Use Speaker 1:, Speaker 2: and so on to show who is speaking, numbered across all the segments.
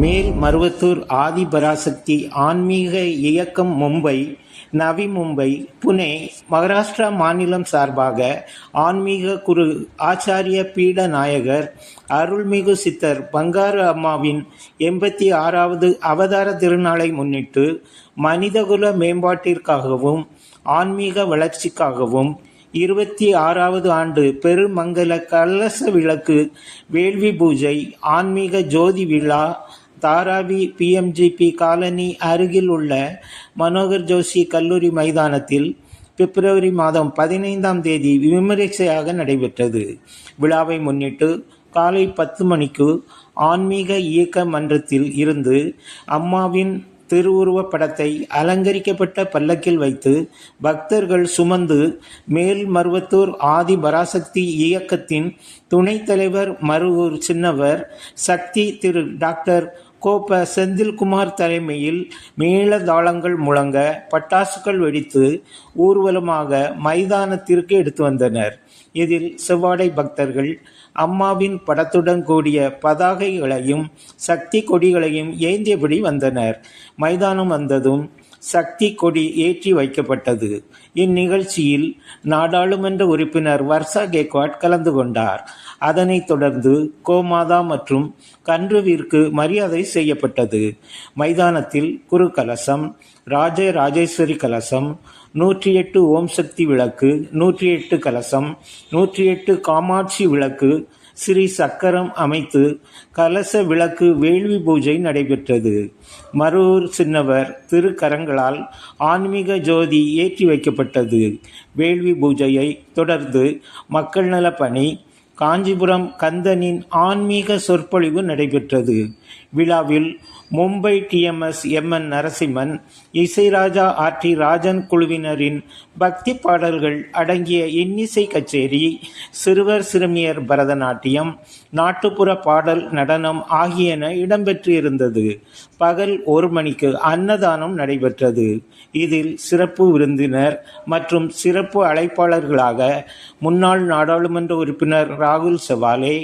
Speaker 1: மேல் மருவத்தூர் ஆதிபராசக்தி ஆன்மீக இயக்கம் மும்பை, நவி மும்பை, புனே, மகாராஷ்டிரா மாநிலம் சார்பாக ஆன்மீக குரு ஆச்சாரிய பீட நாயகர் அருள்மிகு சித்தர் பங்காரு அம்மாவின் 86வது அவதார திருநாளை முன்னிட்டு மனிதகுல மேம்பாட்டிற்காகவும் ஆன்மீக வளர்ச்சிக்காகவும் 26வது ஆண்டு பெருமங்கல கலச விளக்கு வேள்வி பூஜை ஆன்மீக ஜோதி விழா தாராவி PMGP காலனி அருகில் உள்ள மனோகர் ஜோஷி கல்லூரி மைதானத்தில் பிப்ரவரி மாதம் 15ஆம் தேதி விமரிசையாக நடைபெற்றது. விழாவை முன்னிட்டு காலை 10 மணிக்கு ஆன்மீக இயக்க மன்றத்தில் இருந்து அம்மாவின் திருவுருவப் படத்தை அலங்கரிக்கப்பட்ட பல்லக்கில் வைத்து பக்தர்கள் சுமந்து மேல்மருவத்தூர் ஆதி பராசக்தி இயக்கத்தின் துணைத் தலைவர் மருவூர் சின்னவர் சக்தி திரு டாக்டர் கோப்ப செந்தில்குமார் தலைமையில் மேளதாளங்கள் முழங்க பட்டாசுகள் வெடித்து ஊர்வலமாக மைதானத்திற்கு எடுத்து வந்தனர். இதில் செவ்வாடை பக்தர்கள் அம்மாவின் படத்துடன் கூடிய பதாகைகளையும் சக்தி கொடிகளையும் ஏந்தியபடி வந்தனர். மைதானம் வந்ததும் சக்தி கொடி ஏற்றி வைக்கப்பட்டது. இந்நிகழ்ச்சியில் நாடாளுமன்ற உறுப்பினர் வர்ஷா கேக்வாட் கலந்து கொண்டார். அதனைத் தொடர்ந்து கோமாதா மற்றும் கன்றுவிற்கு மரியாதை செய்யப்பட்டது. மைதானத்தில் குரு கலசம், ராஜேஸ்வரி கலசம், 108 ஓம் சக்தி விளக்கு, 108 கலசம், 108 காமாட்சி விளக்கு, ஸ்ரீ சக்கரம் அமைத்து கலச விளக்கு வேள்வி பூஜை நடைபெற்றது. மருவூர் சின்னவர் திருக்கரங்களால் ஆன்மீக ஜோதி ஏற்றி வைக்கப்பட்டது. வேள்வி பூஜையை தொடர்ந்து மக்கள் நல பணி காஞ்சிபுரம் கந்தனின் ஆன்மீக சொற்பொழிவு நடைபெற்றது. விழாவில் Mumbai TMS MN Narasimhan, இசைராஜா RT Rajan குழுவினரின் பக்தி பாடல்கள் அடங்கிய இன்னிசை கச்சேரி, சிறுவர் சிறுமியர் பரதநாட்டியம், நாட்டுப்புற பாடல் நடனம் ஆகியன இடம்பெற்றிருந்தது. பகல் 1 மணிக்கு அன்னதானம் நடைபெற்றது. இதில் சிறப்பு விருந்தினர் மற்றும் சிறப்பு அழைப்பாளர்களாக முன்னாள் நாடாளுமன்ற உறுப்பினர் ராகுல் செவாலே,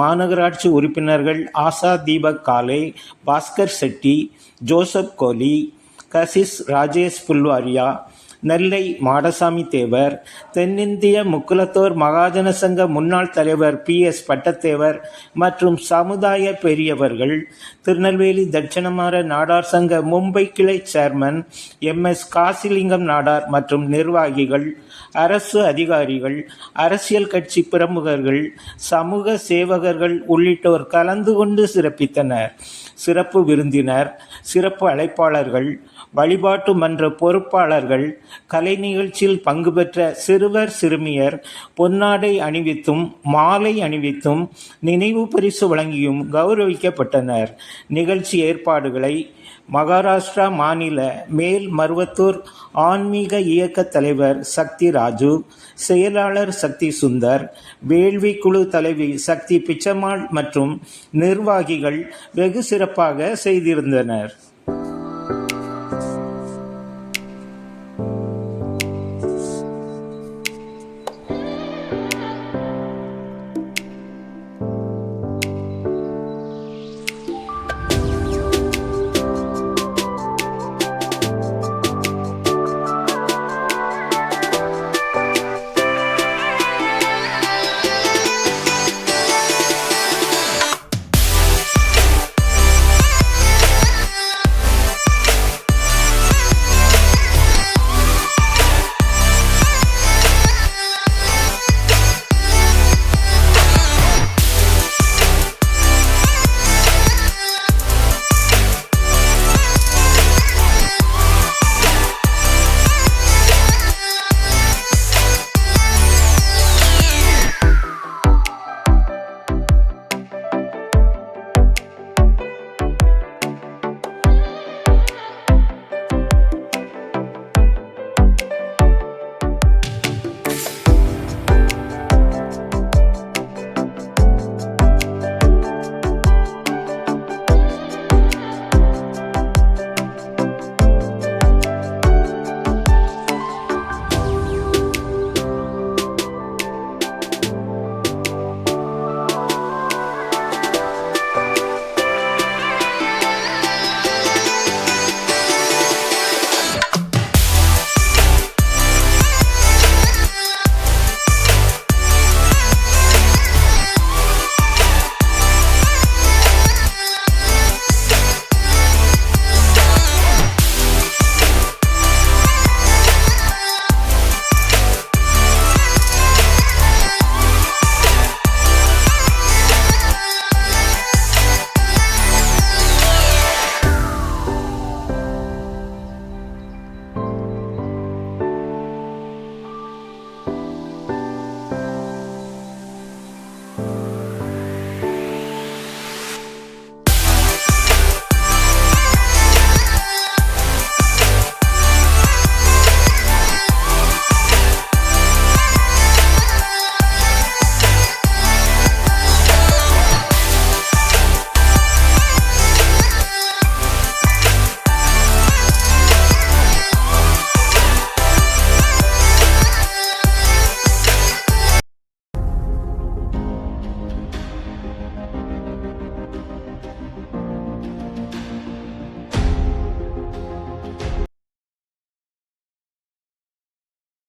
Speaker 1: மாநகராட்சி உறுப்பினர்கள் ஆசா தீபக் காலே, பாஸ்கர் செட்டி, ஜோசப் கோலி, கசிஸ் ராஜேஷ் புல்வாரியா, நெல்லை மாடசாமி தேவர், தென்னிந்திய முக்குலத்தோர் மகாஜன சங்க முன்னாள் தலைவர் PS பட்டத்தேவர் மற்றும் சமுதாய பெரியவர்கள், திருநெல்வேலி தட்சிணமாற நாடார் சங்க மும்பை கிளை சேர்மன் MS காசிலிங்கம் நாடார் மற்றும் நிர்வாகிகள், அரசு அதிகாரிகள், அரசியல் கட்சி பிரமுகர்கள், சமூக சேவகர்கள் உள்ளிட்டோர் கலந்து கொண்டு சிறப்பித்தனர். சிறப்பு விருந்தினர், சிறப்பு அழைப்பாளர்கள், வழிபாட்டு மன்ற பொறுப்பாளர்கள், கலை நிகழ்ச்சியில் பங்கு பெற்ற சிறுவர் சிறுமியர் பொன்னாடை அணிவித்தும் மாலை அணிவித்தும் நினைவு பரிசு வழங்கியும் கௌரவிக்கப்பட்டனர். நிகழ்ச்சி ஏற்பாடுகளை மகாராஷ்டிரா மாநில மேல் மருவத்தூர் ஆன்மீக இயக்க தலைவர் சக்தி ராஜு, செயலாளர் சக்தி சுந்தர், வேள்வி குழு தலைவி சக்தி பிச்சம்மாள் மற்றும் நிர்வாகிகள் வெகு சிறப்பாக செய்திருந்தனர்.